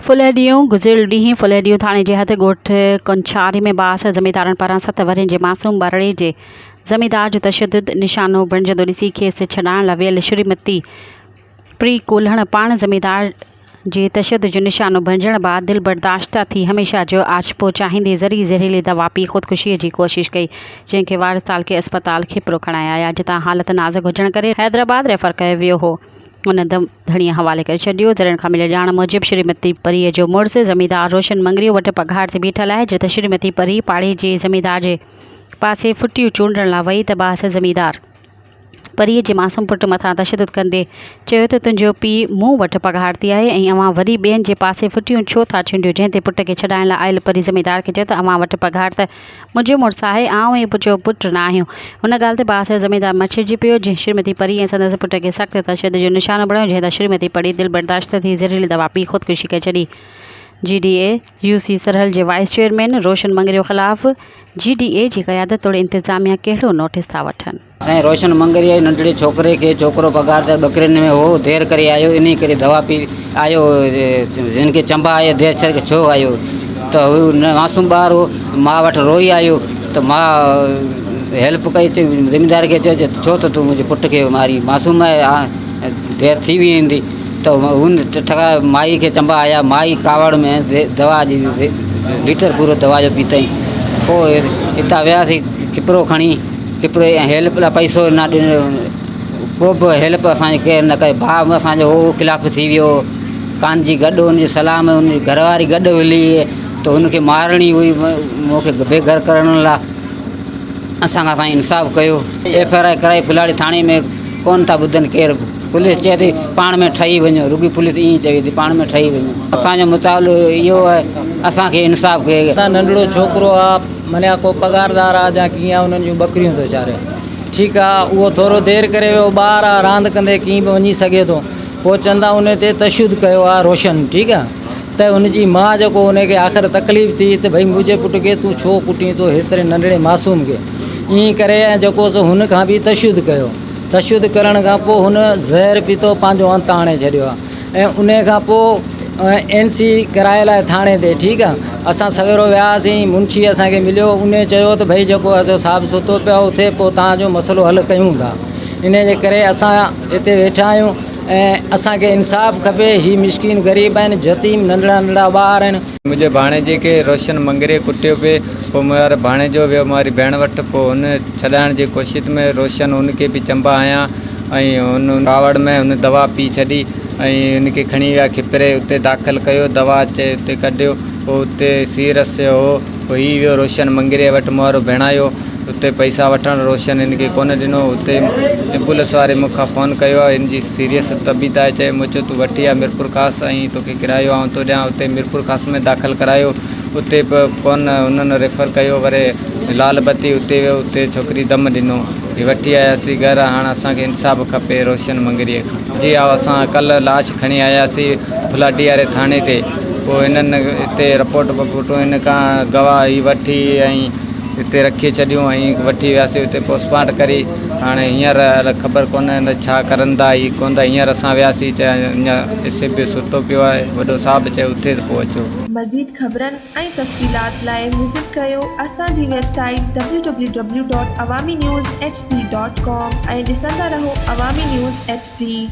फुलेडियूं गुज़िरियल ॾींहुं फुलेडियूं थाणे जे हथ ॻोठ कंछारी में बास ज़मींदारनि पारां 7 वरहनि जे मासूम ॿारड़े जे ज़मींदार जो तशद्दुद निशानो बणिजंदो ॾिसी खेस छॾाइण लाइ वियल श्रीमती प्री कोल्हण पाण ज़मींदार जे तशद्दुद जो निशानो बणिजण बाद दिल बर्दाश्त थी हमेशह जो आशपो चाहींदे ज़री ज़हरीली दवा पी ख़ुदकुशीअ जी कोशिश कई, जंहिंखे वारिसताल के अस्पताल खिपरो खणाए आया, जितां हालत नाज़ुक हुजण करे हैदराबाद रेफर कयो वियो हो। उन धणीअ हवाले करे छॾियो। ज़रनि खां मिलियल ॼाण मूजिबि श्रीमती परीअ जो मुड़ुसु ज़मींदार रोशन मंगरियो वटि पघार ते बीठल आहे, जिते श्रीमती परी पाड़े जे ज़मींदार जे पासे फुटियूं चूंडण लाइ वई त बास ज़मींदार परीअ जे मासूम पुट मथां तशद्दुद कंदे चयो त तुंहिंजो पीउ मूं वटि पघार ते आहे ऐं अव्हां वरी ॿियनि जे पासे फुटियूं छो था चूंडियो, जंहिं ते पुट खे छॾाइण लाइ आयल परी ज़मींदार खे चयो त अव्हां वटि पघार त मुंहिंजो मुड़ुसु आहे, आउं ऐं जो पुटु न आहियूं। हुन ॻाल्हि ते बास ज़मींदार मछिड़िजी पियो, जंहिं श्रीमती परी ऐं संदसि पुट खे सख़्तु तशद्दुद जो निशानो बणायो, जंहिं त श्रीमती परी दिल बर्दाश्त थी ज़हरीली दवा पी ख़ुदकुशी करे छॾी। GDA UC सरहल जे वाइस चेयरमैन रोशन मंगरियो ख़िलाफ़ GDA जी क़यादत तोड़े इंतिज़ामिया कहिड़ो नोटिस था वठनि। असांजे रोशन मंगरिया नंढड़े छोकिरे खे छोकिरो पघार ते ॿकरियुनि में हो देरि करे आयो, इन करे दवा पी आयो, जिन खे चंबा आयो देरि छो आयो त हू मासूम ॿार हो, माउ वटि रोई आयो त मां हेल्प कई, ज़मींदार खे चयो छो त तूं मुंहिंजे पुट खे मारी, मासूम आहे देरि थी वेंदी त हुन ठका माई खे चंबा आया, माई कावड़ में दवा जी लीटर पूरो दवा जो पीतई। पोइ हितां वियासीं खिपरो खणी, खिपरो हेल्प लाइ पैसो न ॾिनो, को बि हेल्प असांजी केरु न कई। भाउ असांजो हो ख़िलाफ़ु थी वियो, कानजी गॾु हुनजी सलाह में हुनजी घरवारी गॾु हली त हुनखे मारणी हुई, मूंखे बेघर करण लाइ असांखां साईं इंसाफ़ु कयो। FIR कराई फुलाड़ी थाणे में, कोन था ॿुधनि केरु। पुलिस चए थी पाण में ठही वञो, रुॻी पुलिस ईअं चवे थी पाण में ठही वञो। असांजो मुतालो इहो आहे, असांखे इंसाफ़ु कयो। नंढड़ो छोकिरो आहे, माना को पघारदार आहे या कीअं आहे, उन्हनि जूं ॿकरियूं थो चारे, ठीकु आहे, उहो थोरो देरि करे वियो, ॿार आहे रांदि कंदे कीअं बि वञी सघे थो, पोइ चवंदा उन ते तशद्दुद कयो आहे रोशन, ठीकु आहे, त उनजी माउ जेको उनखे आख़िर तकलीफ़ थी त भई मुंहिंजे पुट खे तूं छो कुटी थो, हेतिरे नंढड़े मासूम खे ईअं करे, ऐं जेको सो हुन खां बि तशद्दुद कयो। तशद्दुद करण खां पोइ हुन ज़हर पीतो पंहिंजो अंतु आणे छॾियो आहे, ऐं उन खां पोइ NC कराए लाइ थाणे ते, ठीकु आहे, असां सवेरो वियासीं, मुंशी असांखे मिलियो, उन चयो त भई जेको आहे साफ़ु सुथरो पियो थिए, पोइ तव्हांजो मसइलो हल कयूं था। इन जे करे असां हिते वेठा आहियूं ऐं असांखे इंसाफ़ु खपे। ही मिस्किन ग़रीब आहिनि, यतीम नंढड़ा नंढड़ा ॿार आहिनि। मुंहिंजे भाणेजे खे रोशन मंगरे कुटियो पिए, पोइ मुंहिंजो भाणेजो वियो मुंहिंजी भेण वटि, पोइ हुन छॾाइण जी कोशिशि में रोशन हुनखे बि चंबा आया ऐं हुन कावड़ में हुन दवा पी छॾी ऐं हुनखे खणी विया खिपरे, उते दाख़िल कयो, दवा अचे उते कढियो, पोइ उते सीरियस हो, पोइ हीउ वियो रोशन मंगरे वटि, मुंहिंजो भेणायो उते पैसा वठणु, रोशन हिनखे कोन ॾिनो। उते एम्बुलेंस वारे मूंखां फ़ोन कयो आहे, हिन जी सीरियस तबीअत आहे, चए मुंहिंजो तूं वठी आहे मिरपुर ख़ास, ऐं तोखे किरायो आउं थो ॾियां। उते मिरपुर ख़ास में दाख़िल करायो, उते कोन हुननि रेफर कयो, वरी लाल बत्ती उते वियो, उते छोकिरी दम ॾिनो, वठी आयासीं घरु। हाणे असांखे इंसाफ़ु खपे रोशन मंगरीअ खां। जी हा, असां कल्ह लाश खणी आयासीं फुलाडी वारे थाणे ते, पोइ हिननि हिते रिपोर्ट हिन खां गवाही वठी ऐं हिते रखी छॾियूं ऐं वठी वियासीं हुते पोस्टमार्टम करी। हाणे हींअर ख़बर कोन्हे छा करंदा ई कोन था। हींअर असां वियासीं, चए अञा SAP सुतो पियो आहे, वॾो साहिबु चयो उते पोइ अचो। मज़ीद ख़बरनि ऐं तफ़सीलात लाइ विज़िट कयो असांजी वेबसाइट www.awamiNewsHD.com ऐं ॾिसंदा रहो अवामी न्यूज़ HD।